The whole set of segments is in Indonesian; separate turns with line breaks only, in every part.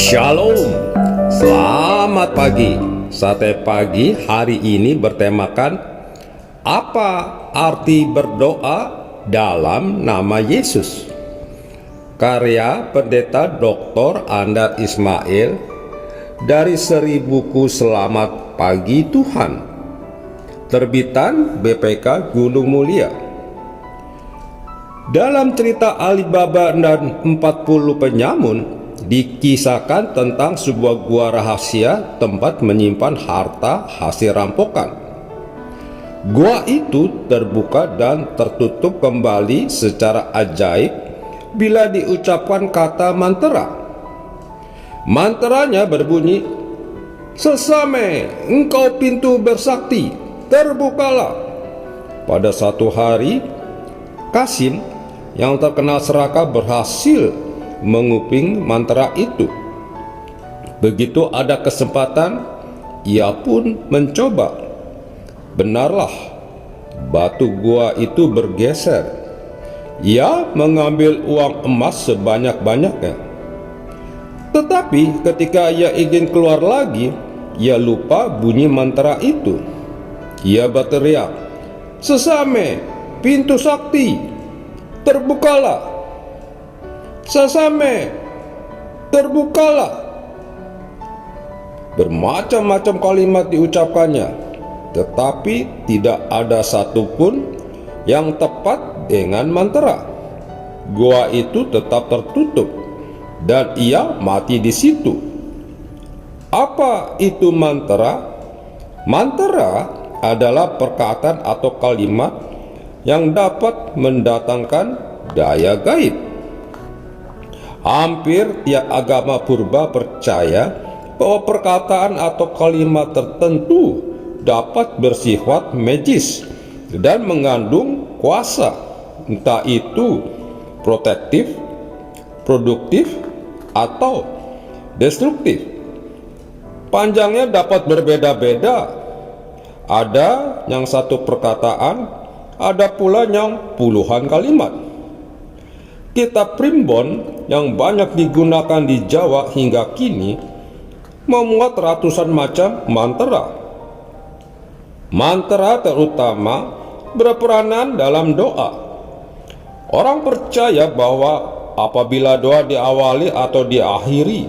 Shalom, selamat pagi. Sate pagi hari ini bertemakan apa arti berdoa dalam nama Yesus. Karya Pendeta Dr. Andar Ismail dari seri buku Selamat Pagi Tuhan, terbitan BPK Gunung Mulia. Dalam cerita Alibaba dan 40 penyamun, dikisahkan tentang sebuah gua rahasia tempat menyimpan harta hasil rampokan. Gua itu terbuka dan tertutup kembali secara ajaib bila diucapkan kata mantra. Mantranya berbunyi, "Sesame, engkau pintu bersakti, terbukalah." Pada satu hari, Kasim yang terkenal serakah berhasil menguping mantra itu. Begitu ada kesempatan, ia pun mencoba. Benarlah, batu gua itu bergeser. Ia mengambil uang emas sebanyak-banyaknya. Tetapi ketika ia ingin keluar lagi, ia lupa bunyi mantra itu. Ia berteriak, "Sesame, pintu sakti, terbukalah. Sesame, terbukalah." Bermacam-macam kalimat diucapkannya, tetapi tidak ada satupun yang tepat dengan mantra. Gua itu tetap tertutup dan ia mati di situ. Apa itu mantra? Mantra adalah perkataan atau kalimat yang dapat mendatangkan daya gaib. Hampir tiap agama purba percaya bahwa perkataan atau kalimat tertentu dapat bersifat magis dan mengandung kuasa, entah itu protektif, produktif, atau destruktif. Panjangnya dapat berbeda-beda. Ada yang satu perkataan, ada pula yang puluhan kalimat. Kitab Primbon yang banyak digunakan di Jawa hingga kini memuat ratusan macam mantra. Mantra terutama berperanan dalam doa. Orang percaya bahwa apabila doa diawali atau diakhiri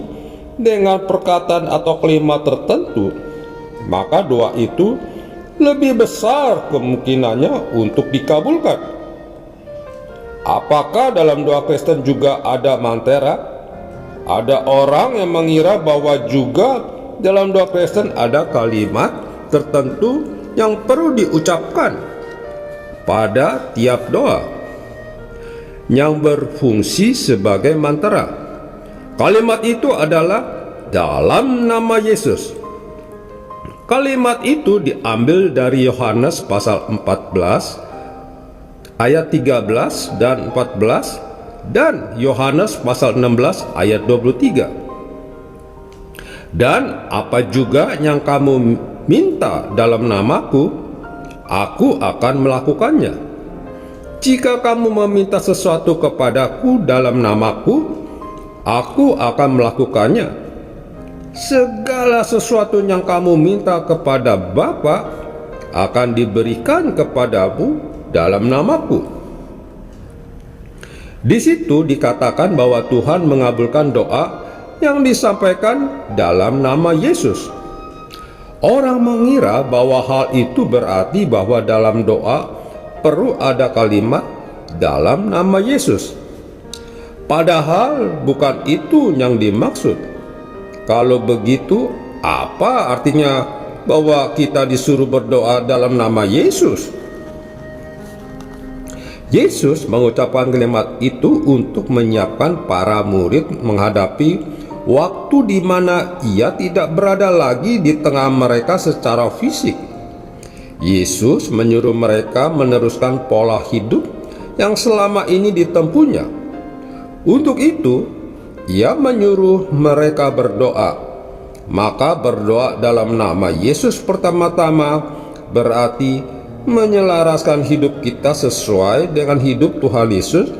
dengan perkataan atau kalimat tertentu, maka doa itu lebih besar kemungkinannya untuk dikabulkan. Apakah dalam doa Kristen juga ada mantra? Ada orang yang mengira bahwa juga dalam doa Kristen ada kalimat tertentu yang perlu diucapkan pada tiap doa yang berfungsi sebagai mantra. Kalimat itu adalah dalam nama Yesus. Kalimat itu diambil dari Yohanes pasal 14 ayat 13 dan 14 dan Yohanes pasal 16 ayat 23. Dan apa juga yang kamu minta dalam namaku, aku akan melakukannya. Jika kamu meminta sesuatu kepadaku dalam namaku, aku akan melakukannya. Segala sesuatu yang kamu minta kepada Bapa akan diberikan kepadamu dalam namaku. Di situ dikatakan bahwa Tuhan mengabulkan doa yang disampaikan dalam nama Yesus. Orang mengira bahwa hal itu berarti bahwa dalam doa perlu ada kalimat dalam nama Yesus. Padahal bukan itu yang dimaksud. Kalau begitu, apa artinya bahwa kita disuruh berdoa dalam nama Yesus? Yesus mengucapkan kalimat itu untuk menyiapkan para murid menghadapi waktu di mana ia tidak berada lagi di tengah mereka secara fisik. Yesus menyuruh mereka meneruskan pola hidup yang selama ini ditempuhnya. Untuk itu, ia menyuruh mereka berdoa. Maka berdoa dalam nama Yesus pertama-tama berarti menyelaraskan hidup kita sesuai dengan hidup Tuhan Yesus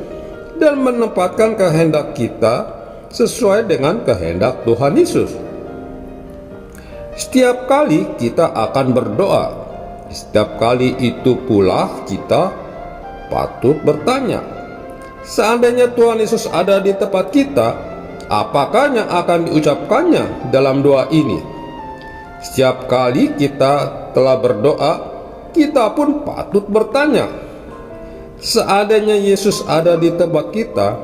dan menempatkan kehendak kita sesuai dengan kehendak Tuhan Yesus. Setiap kali kita akan berdoa, setiap kali itu pula kita patut bertanya, seandainya Tuhan Yesus ada di tempat kita, apakah yang akan diucapkannya dalam doa ini? Setiap kali kita telah berdoa, kita pun patut bertanya, seandainya Yesus ada di tempat kita,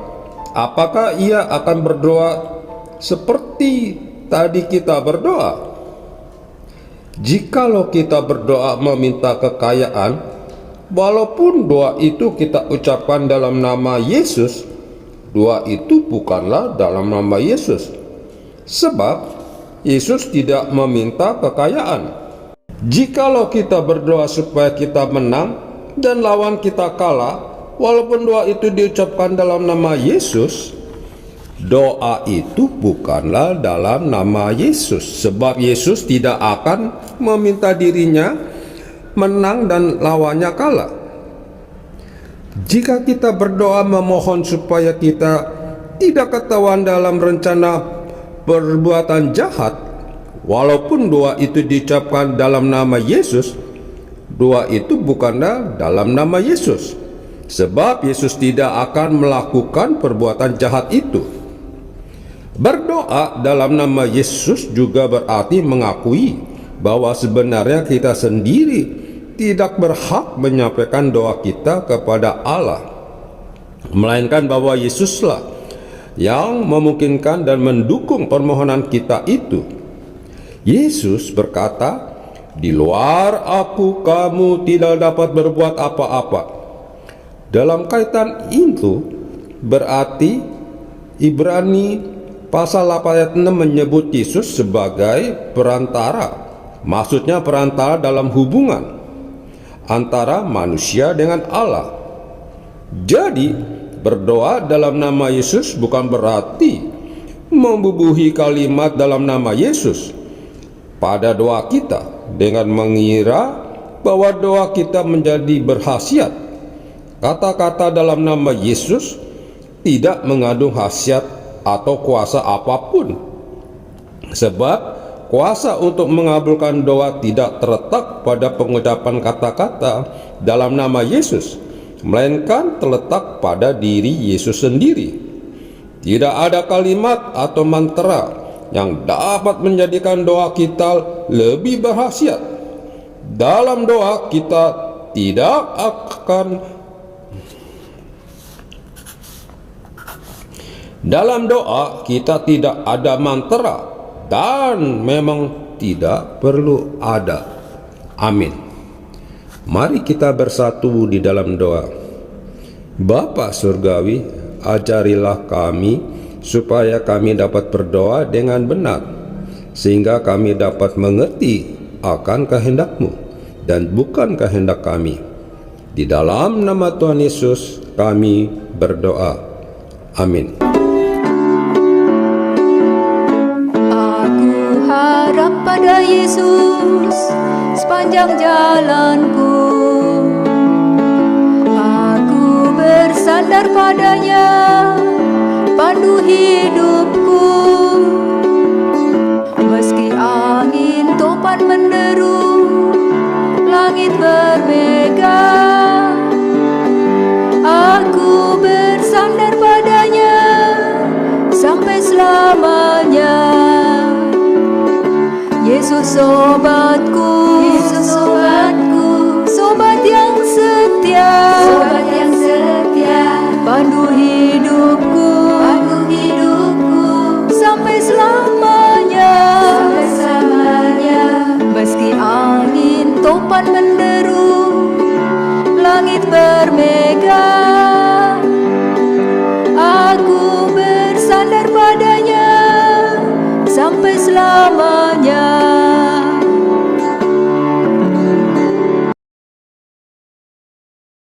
apakah Ia akan berdoa seperti tadi kita berdoa? Jikalau kita berdoa meminta kekayaan, walaupun doa itu kita ucapkan dalam nama Yesus, doa itu bukanlah dalam nama Yesus, sebab Yesus tidak meminta kekayaan. Jikalau kita berdoa supaya kita menang dan lawan kita kalah, walaupun doa itu diucapkan dalam nama Yesus, doa itu bukanlah dalam nama Yesus, sebab Yesus tidak akan meminta dirinya menang dan lawannya kalah. Jika kita berdoa memohon supaya kita tidak ketahuan dalam rencana perbuatan jahat, walaupun doa itu diucapkan dalam nama Yesus, doa itu bukanlah dalam nama Yesus, sebab Yesus tidak akan melakukan perbuatan jahat itu. Berdoa dalam nama Yesus juga berarti mengakui bahwa sebenarnya kita sendiri tidak berhak menyampaikan doa kita kepada Allah, melainkan bahwa Yesuslah yang memungkinkan dan mendukung permohonan kita itu. Yesus berkata, "Di luar Aku, kamu tidak dapat berbuat apa-apa." Dalam kaitan itu berarti Ibrani pasal 8 ayat 6 menyebut Yesus sebagai perantara. Maksudnya perantara dalam hubungan antara manusia dengan Allah. Jadi berdoa dalam nama Yesus bukan berarti membubuhi kalimat dalam nama Yesus pada doa kita dengan mengira bahwa doa kita menjadi berkhasiat. Kata-kata dalam nama Yesus tidak mengandung khasiat atau kuasa apapun, sebab kuasa untuk mengabulkan doa tidak terletak pada pengucapan kata-kata dalam nama Yesus, melainkan terletak pada diri Yesus sendiri. Tidak ada kalimat atau mantra yang dapat menjadikan doa kita lebih berkhasiat. Dalam doa kita tidak akan Dalam doa kita tidak ada mantra dan memang tidak perlu ada. Amin. Mari kita bersatu di dalam doa. Bapa Surgawi, ajarilah kami supaya kami dapat berdoa dengan benar, sehingga kami dapat mengerti akan kehendak-Mu dan bukan kehendak kami. Di dalam nama Tuhan Yesus kami berdoa. Amin.
Pada Yesus sepanjang jalanku, aku bersandar padanya, pandu hidupku. Meski angin topan menderu, langit bermega, aku bersandar padanya sampai selamanya. Yesus obatku,